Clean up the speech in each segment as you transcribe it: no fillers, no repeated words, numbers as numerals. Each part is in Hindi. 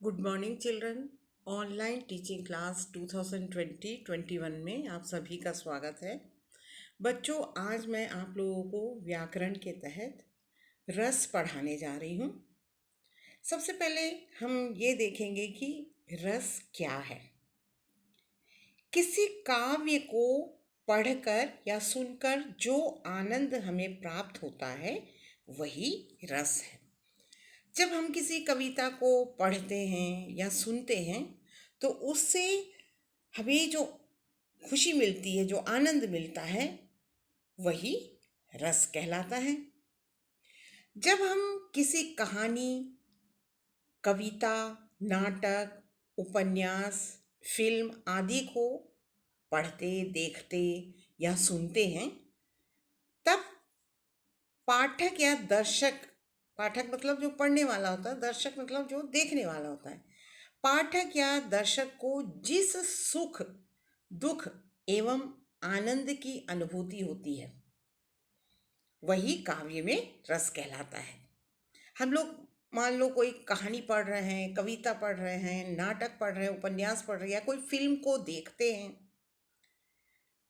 Good morning children. Online teaching class 2020-21 में आप सभी का स्वागत है। बच्चों, आज मैं आप लोगों को व्याकरण के तहत रस पढ़ाने जा रही हूँ। सबसे पहले हम ये देखेंगे कि रस क्या है। किसी काव्य को पढ़कर या सुनकर जो आनंद हमें प्राप्त होता है वही रस है। जब हम किसी कविता को पढ़ते हैं या सुनते हैं तो उससे हमें जो खुशी मिलती है, जो आनंद मिलता है, वही रस कहलाता है। जब हम किसी कहानी, कविता, नाटक, उपन्यास, फिल्म आदि को पढ़ते, देखते या सुनते हैं, तब पाठक या दर्शक, पाठक मतलब जो पढ़ने वाला होता है, दर्शक मतलब जो देखने वाला होता है, पाठक या दर्शक को जिस सुख, दुख एवं आनंद की अनुभूति होती है वही काव्य में रस कहलाता है। हम लोग मान लो कोई कहानी पढ़ रहे हैं, कविता पढ़ रहे हैं, नाटक पढ़ रहे हैं, उपन्यास पढ़ रहे हैं या कोई फिल्म को देखते हैं,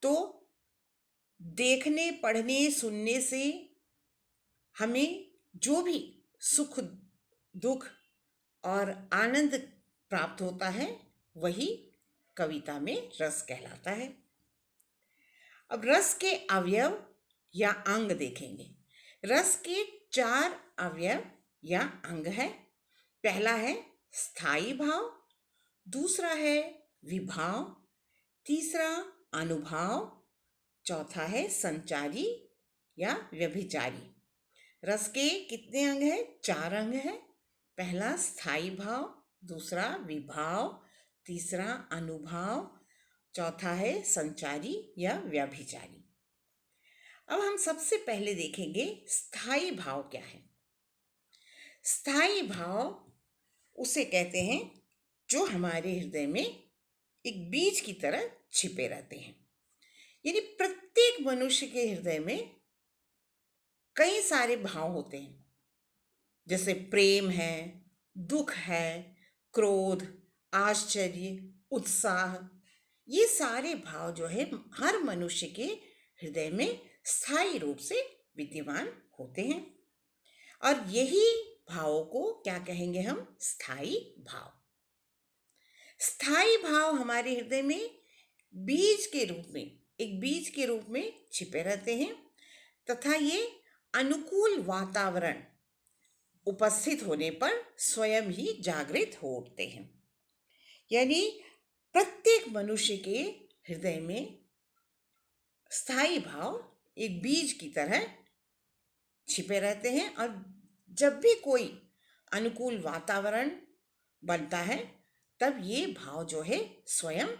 तो देखने, पढ़ने, सुनने से हमें जो भी सुख, दुख और आनंद प्राप्त होता है वही कविता में रस कहलाता है। अब रस के अवयव या अंग देखेंगे। रस के 4 अवयव या अंग है। पहला है स्थायी भाव, दूसरा है विभाव, तीसरा अनुभाव, चौथा है संचारी या व्यभिचारी। रस के कितने अंग हैं? 4 अंग हैं। पहला स्थायी भाव, दूसरा विभाव, तीसरा अनुभाव, चौथा है संचारी या व्यभिचारी। अब हम सबसे पहले देखेंगे स्थायी भाव क्या है। स्थायी भाव उसे कहते हैं जो हमारे हृदय में एक बीज की तरह छिपे रहते हैं। यानी प्रत्येक मनुष्य के हृदय में कई सारे भाव होते हैं, जैसे प्रेम है, दुख है, क्रोध, आश्चर्य, उत्साह। ये सारे भाव जो है हर मनुष्य के हृदय में स्थायी रूप से विद्यमान होते हैं और यही भावों को क्या कहेंगे हम? स्थायी भाव। स्थायी भाव हमारे हृदय में बीज के रूप में, एक बीज के रूप में छिपे रहते हैं तथा ये अनुकूल वातावरण उपस्थित होने पर स्वयं ही जागृत हो उठते हैं। यानी प्रत्येक मनुष्य के हृदय में स्थायी भाव एक बीज की तरह छिपे रहते हैं और जब भी कोई अनुकूल वातावरण बनता है तब ये भाव जो है स्वयं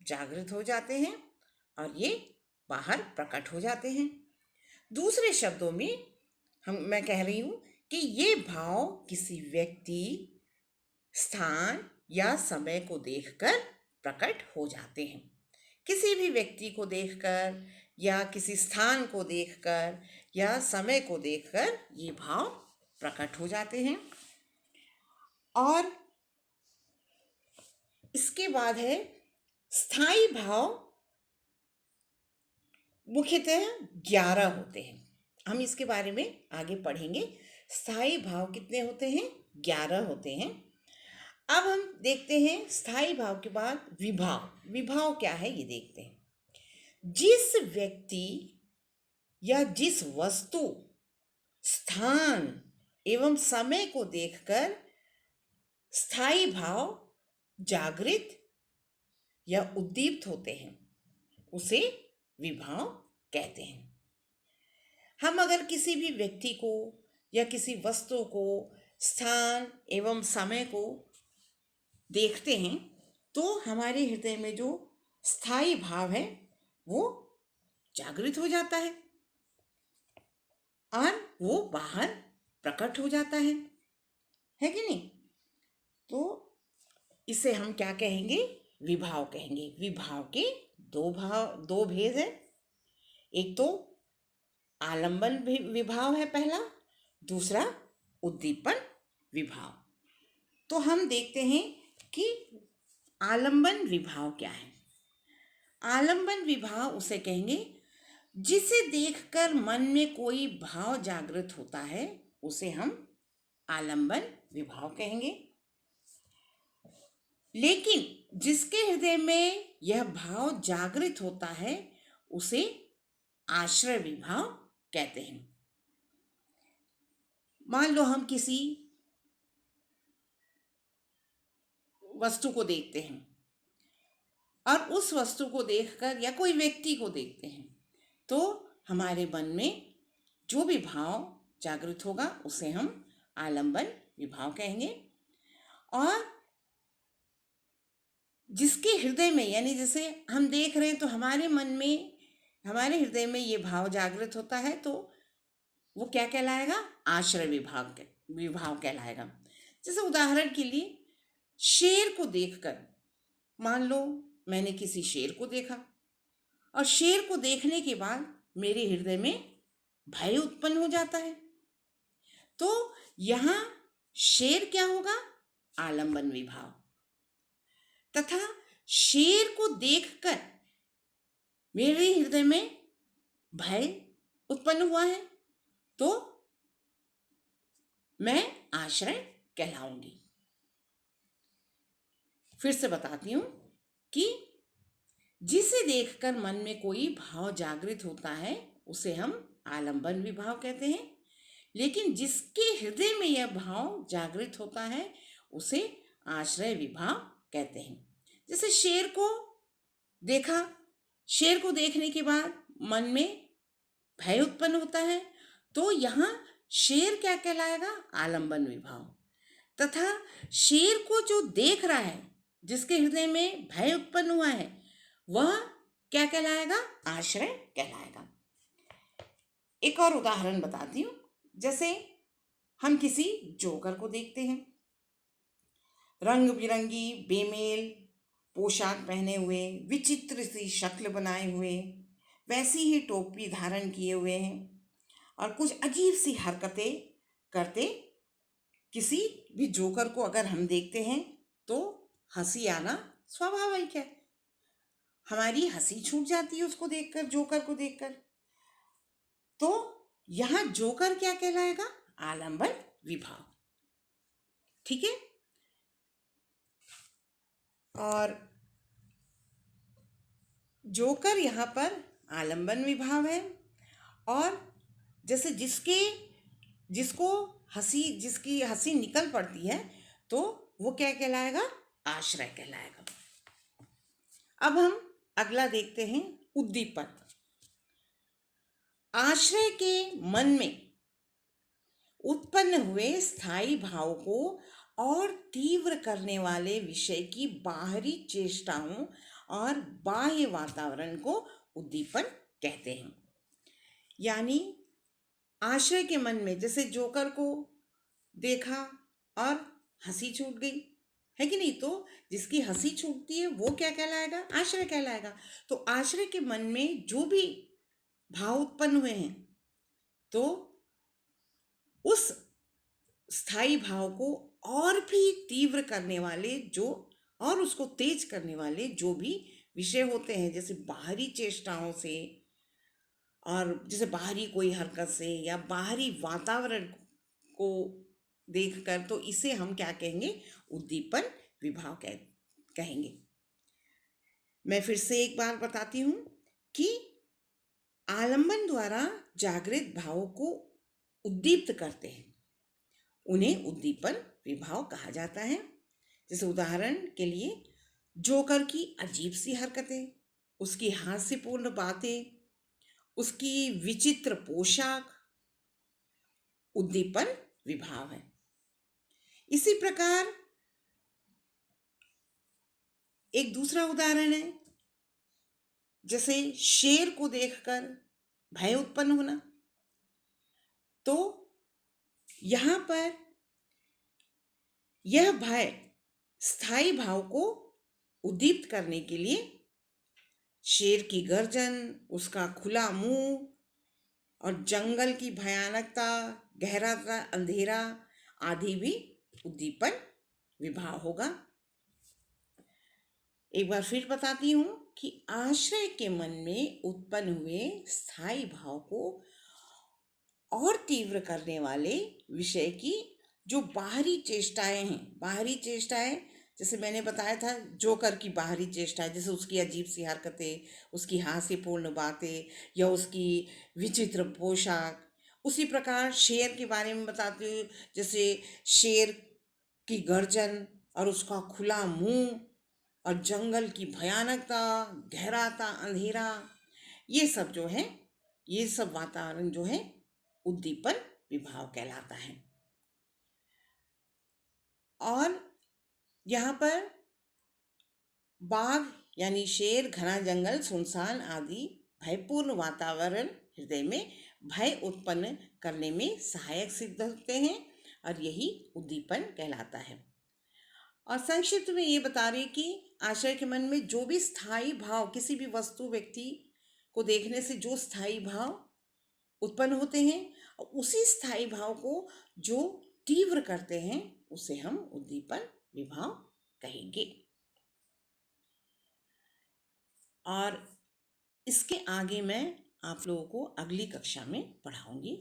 जागृत हो जाते हैं और ये बाहर प्रकट हो जाते हैं। दूसरे शब्दों में मैं कह रही हूँ कि ये भाव किसी व्यक्ति, स्थान या समय को देखकर प्रकट हो जाते हैं। किसी भी व्यक्ति को देखकर या किसी स्थान को देखकर या समय को देखकर ये भाव प्रकट हो जाते हैं। और इसके बाद है स्थायी भाव। मुख्यतः 11 होते हैं। हम इसके बारे में आगे पढ़ेंगे। स्थायी भाव कितने होते हैं? 11 होते हैं। अब हम देखते हैं स्थायी भाव के बाद विभाव। विभाव क्या है ये देखते हैं। जिस व्यक्ति या जिस वस्तु, स्थान एवं समय को देखकर स्थायी भाव जागृत या उद्दीप्त होते हैं उसे विभाव कहते हैं। हम अगर किसी भी व्यक्ति को या किसी वस्तु को, स्थान एवं समय को देखते हैं तो हमारे हृदय में जो स्थायी भाव है वो जागृत हो जाता है और वो बाहर प्रकट हो जाता है कि नहीं? तो इसे हम क्या कहेंगे? विभाव कहेंगे। विभाव के दो भेद है। एक तो आलंबन विभाव है पहला, दूसरा उद्दीपन विभाव। तो हम देखते हैं कि आलंबन विभाव क्या है। आलंबन विभाव उसे कहेंगे जिसे देखकर मन में कोई भाव जागृत होता है, उसे हम आलंबन विभाव कहेंगे। लेकिन जिसके हृदय में यह भाव जागृत होता है, उसे आश्रय विभाव कहते हैं। मान लो हम किसी वस्तु को देखते हैं और उस वस्तु को देखकर या कोई व्यक्ति को देखते हैं, तो हमारे मन में जो भी भाव जागृत होगा उसे हम आलंबन विभाव कहेंगे। और जिसके हृदय में, यानी जैसे हम देख रहे हैं तो हमारे मन में, हमारे हृदय में ये भाव जागृत होता है, तो वो क्या कहलाएगा? आश्रय विभाव कहलाएगा। जैसे उदाहरण के लिए शेर को देखकर, मान लो मैंने किसी शेर को देखा और शेर को देखने के बाद मेरे हृदय में भय उत्पन्न हो जाता है, तो यहां शेर क्या होगा? आलंबन विभाव। तथा शेर को देखकर मेरे हृदय में भय उत्पन्न हुआ है, तो मैं आश्रय कहलाऊंगी। फिर से बताती हूं कि जिसे देखकर मन में कोई भाव जागृत होता है, उसे हम आलंबन विभाव कहते हैं। लेकिन जिसके हृदय में यह भाव जागृत होता है, उसे आश्रय विभाव कहते हैं। जैसे शेर को देखा, शेर को देखने के बाद मन में भय उत्पन्न होता है, तो यहाँ शेर क्या कहलाएगा? आलंबन विभाव। तथा शेर को जो देख रहा है, जिसके हृदय में भय उत्पन्न हुआ है, वह क्या कहलाएगा? आश्रय कहलाएगा। एक और उदाहरण बताती हूँ। जैसे हम किसी जोकर को देखते हैं, रंग बिरंगी बेमेल पोशाक पहने हुए, विचित्र सी शक्ल बनाए हुए, वैसी ही टोपी धारण किए हुए हैं और कुछ अजीब सी हरकतें करते किसी भी जोकर को अगर हम देखते हैं, तो हंसी आना स्वाभाविक है। हमारी हंसी छूट जाती है उसको देखकर, जोकर को देखकर। तो यहां जोकर क्या कहलाएगा? आलंबन विभाव। ठीक है। और जोकर यहाँ पर आलंबन विभाव है। और जैसे जिसको जिसकी हंसी निकल पड़ती है, तो वो क्या कहलाएगा? आश्रय कहलाएगा। अब हम अगला देखते हैं, उद्दीपन। आश्रय के मन में उत्पन्न हुए स्थायी भाव को और तीव्र करने वाले विषय की बाहरी चेष्टाओं और बाह्य वातावरण को उद्दीपन कहते हैं। यानी आश्रय के मन में, जैसे जोकर को देखा और हंसी छूट गई, है कि नहीं? तो जिसकी हंसी छूटती है वो क्या कहलाएगा? आश्रय कहलाएगा। तो आश्रय के मन में जो भी भाव उत्पन्न हुए हैं, तो उस स्थायी भाव को और भी तीव्र करने वाले और उसको तेज करने वाले जो भी विषय होते हैं, जैसे बाहरी चेष्टाओं से, और जैसे बाहरी कोई हरकत से या बाहरी वातावरण को देखकर, तो इसे हम क्या कहेंगे? उद्दीपन विभाव कहेंगे। मैं फिर से एक बार बताती हूँ कि आलंबन द्वारा जागृत भावों को उद्दीप्त करते हैं, उन्हें उद्दीपन विभाव कहा जाता है। जैसे उदाहरण के लिए जोकर की अजीब सी हरकतें, उसकी हास्यपूर्ण बातें, उसकी विचित्र पोशाक उद्दीपन विभाव है। इसी प्रकार एक दूसरा उदाहरण है, जैसे शेर को देखकर भय उत्पन्न होना। तो यहां पर यह भय स्थायी भाव को उद्दीप्त करने के लिए शेर की गर्जन, उसका खुला मुंह और जंगल की भयानकता, गहरा अंधेरा आदि भी उद्दीपन विभाव होगा। एक बार फिर बताती हूँ कि आश्रय के मन में उत्पन्न हुए स्थायी भाव को और तीव्र करने वाले विषय की जो बाहरी चेष्टाएं हैं, बाहरी चेष्टाएं जैसे मैंने बताया था, जोकर की बाहरी चेष्टाएं, जैसे उसकी अजीब सी हरकतें, उसकी हास्यपूर्ण बातें या उसकी विचित्र पोशाक। उसी प्रकार शेर के बारे में बताती हूँ, जैसे शेर की गर्जन और उसका खुला मुंह और जंगल की भयानकता, गहराता अंधेरा, ये सब जो है, ये सब वातावरण जो है उद्दीपन विभाव कहलाता है। और यहाँ पर बाघ यानी शेर, घना जंगल, सुनसान आदि भयपूर्ण वातावरण हृदय में भय उत्पन्न करने में सहायक सिद्ध होते हैं और यही उद्दीपन कहलाता है। और संक्षिप्त में ये बता रही कि आश्रय के मन में जो भी स्थायी भाव, किसी भी वस्तु व्यक्ति को देखने से जो स्थायी भाव उत्पन्न होते हैं, और उसी स्थायी भाव को जो तीव्र करते हैं उसे हम उद्दीपन विभाव कहेंगे। और इसके आगे मैं आप लोगों को अगली कक्षा में पढ़ाऊंगी।